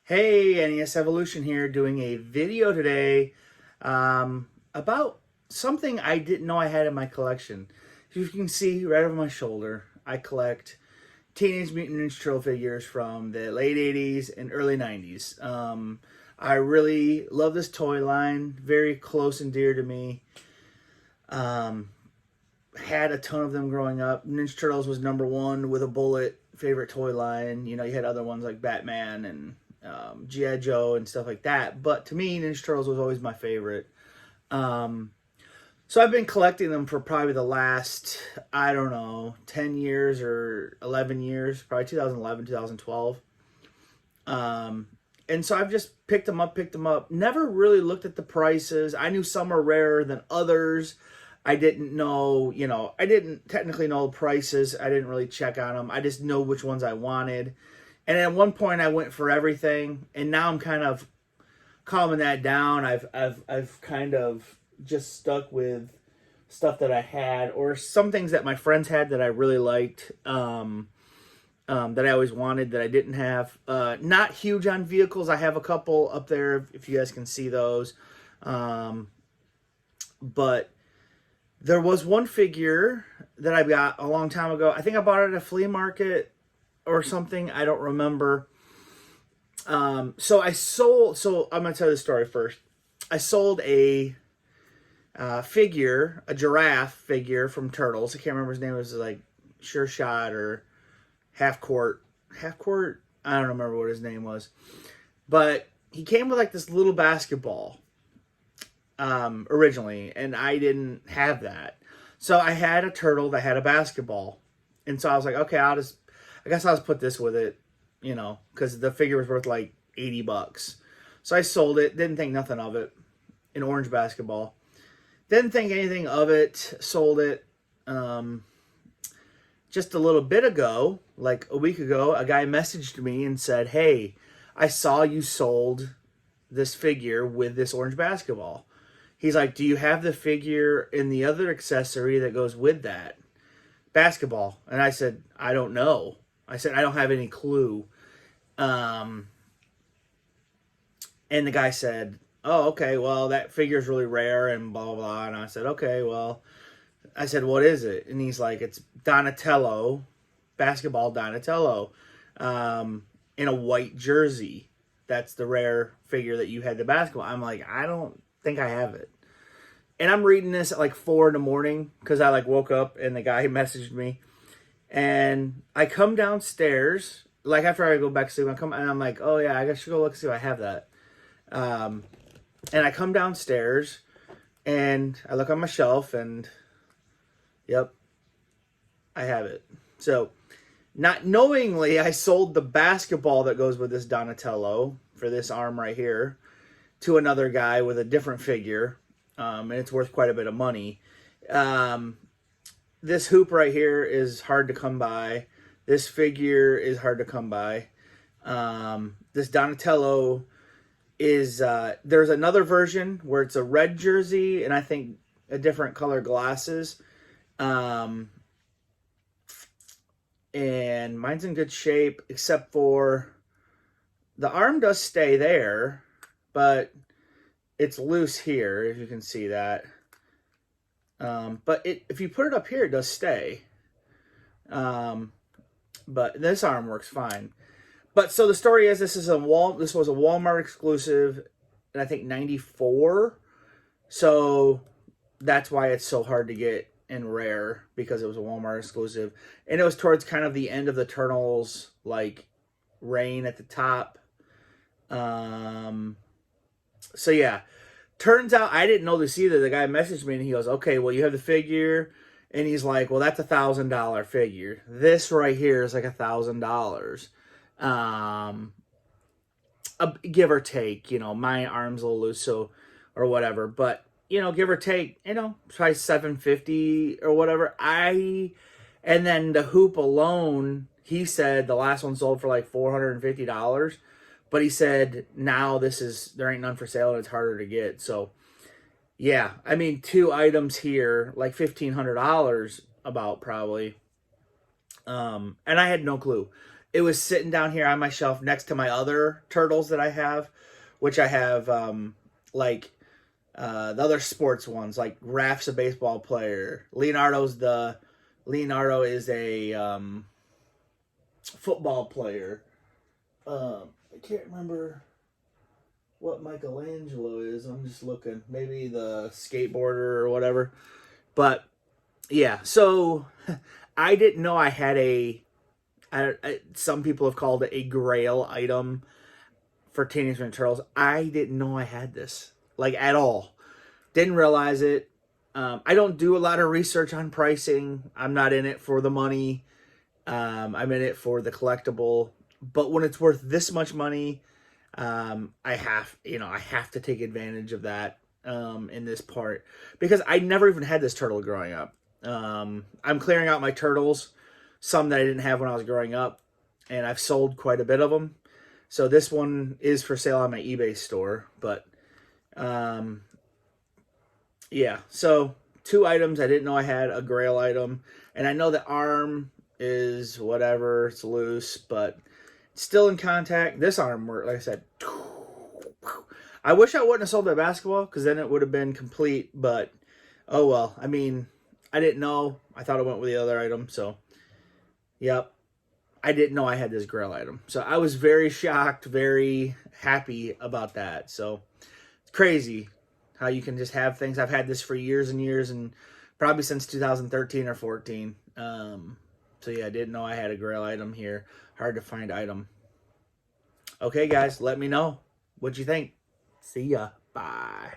Hey, NES Evolution here, doing a video today about something I didn't know I had in my collection. As you can see right over my shoulder, I collect Teenage Mutant Ninja Turtle figures from the late 80s and early 90s. I really love this toy line, very close and dear to me. Um, had a ton of them growing up. Ninja Turtles was number one with a bullet favorite toy line. You know, you had other ones like Batman and G.I. Joe and stuff like that. But to me, Ninja Turtles was always my favorite. Um, so I've been collecting them for probably the last, I don't know, 10 years or 11 years, probably 2011, 2012. And so I've just picked them up. Never really looked at the prices. I knew some are rarer than others. I didn't know, I didn't technically know the prices. I didn't really check on them. I just know which ones I wanted. And at one point I went for everything, and now I'm kind of calming that down. I've kind of just stuck with stuff that I had, or some things that my friends had that I really liked, that I always wanted that I didn't have. Not huge on vehicles. I have a couple up there if you guys can see those. But there was one figure that I got a long time ago. I think I bought it at a flea market or something. I don't remember. So I'm going to tell you the story first. I sold a figure, a giraffe figure from Turtles. I can't remember his name. It was like Sure Shot or Half Court. Half Court? I don't remember what his name was. But he came with like this little basketball originally, and I didn't have that. So I had a turtle that had a basketball. And so I was like, okay, I guess I'll just put this with it, because the figure was worth like $80. So I sold it, didn't think nothing of it. An orange basketball. Didn't think anything of it, sold it. Just a little bit ago, like a week ago, a guy messaged me and said, hey, I saw you sold this figure with this orange basketball. He's like, do you have the figure and the other accessory that goes with that basketball? And I said, I don't know. I said, I don't have any clue. And the guy said, oh, okay, well, that figure's really rare and blah, blah, blah. And I said, okay, well, I said, what is it? And he's like, it's Donatello, basketball Donatello, in a white jersey. That's the rare figure that you had the basketball. I'm like, I don't think I have it. And I'm reading this at like 4 in the morning because I like woke up and the guy messaged me. And I come downstairs, like after I go back to sleep, and I'm like, oh yeah, I should go look and see if I have that. And I come downstairs and I look on my shelf and yep, I have it. So not knowingly, I sold the basketball that goes with this Donatello for this arm right here to another guy with a different figure. And it's worth quite a bit of money. This hoop right here is hard to come by. This figure is hard to come by. This Donatello is, there's another version where it's a red jersey and I think a different color glasses. And mine's in good shape except for the arm does stay there, but it's loose here, if you can see that. But if you put it up here, it does stay. But this arm works fine. But so the story is, this was a Walmart exclusive, and I think 94. So that's why it's so hard to get and rare, because it was a Walmart exclusive, and it was towards kind of the end of the Turtles like reign at the top. So yeah, turns out I didn't know this either. The guy messaged me and he goes, okay, well, you have the figure. And he's like, well, that's $1,000 figure. This right here is like $1,000. Give or take, my arm's a little loose, so, or whatever. But, give or take, probably $750 or whatever. And then the hoop alone, he said the last one sold for like $450. But he said, now there ain't none for sale and it's harder to get. So, yeah, I mean, 2 items here, like $1,500 about probably. And I had no clue. it was sitting down here on my shelf next to my other turtles that I have, which I have like the other sports ones, like Raph's a baseball player. Leonardo is a football player. I can't remember what Michelangelo is. I'm just looking. Maybe the skateboarder or whatever. But yeah, so I didn't know I had some people have called it a grail item for Teenage Mutant Ninja Turtles. I didn't know I had this, like, at all. Didn't realize it. I don't do a lot of research on pricing. I'm not in it for the money. I'm in it for the collectible. But when it's worth this much money, I have to take advantage of that in this part, because I never even had this turtle growing up. I'm clearing out my turtles, some that I didn't have when I was growing up, and I've sold quite a bit of them. So this one is for sale on my eBay store, but yeah. So 2 items I didn't know I had, a grail item, and I know the arm is whatever, it's loose, but still in contact. This arm worked, like I said. I wish I wouldn't have sold that basketball, because then it would have been complete, but oh well. I mean, I didn't know. I thought it went with the other item, so yep. I didn't know I had this grail item. So I was very shocked, very happy about that. So it's crazy how you can just have things. I've had this for years and years, and probably since 2013 or 14. So yeah, I didn't know I had a grail item here. Hard to find item. Okay, guys, let me know what you think. See ya. Bye.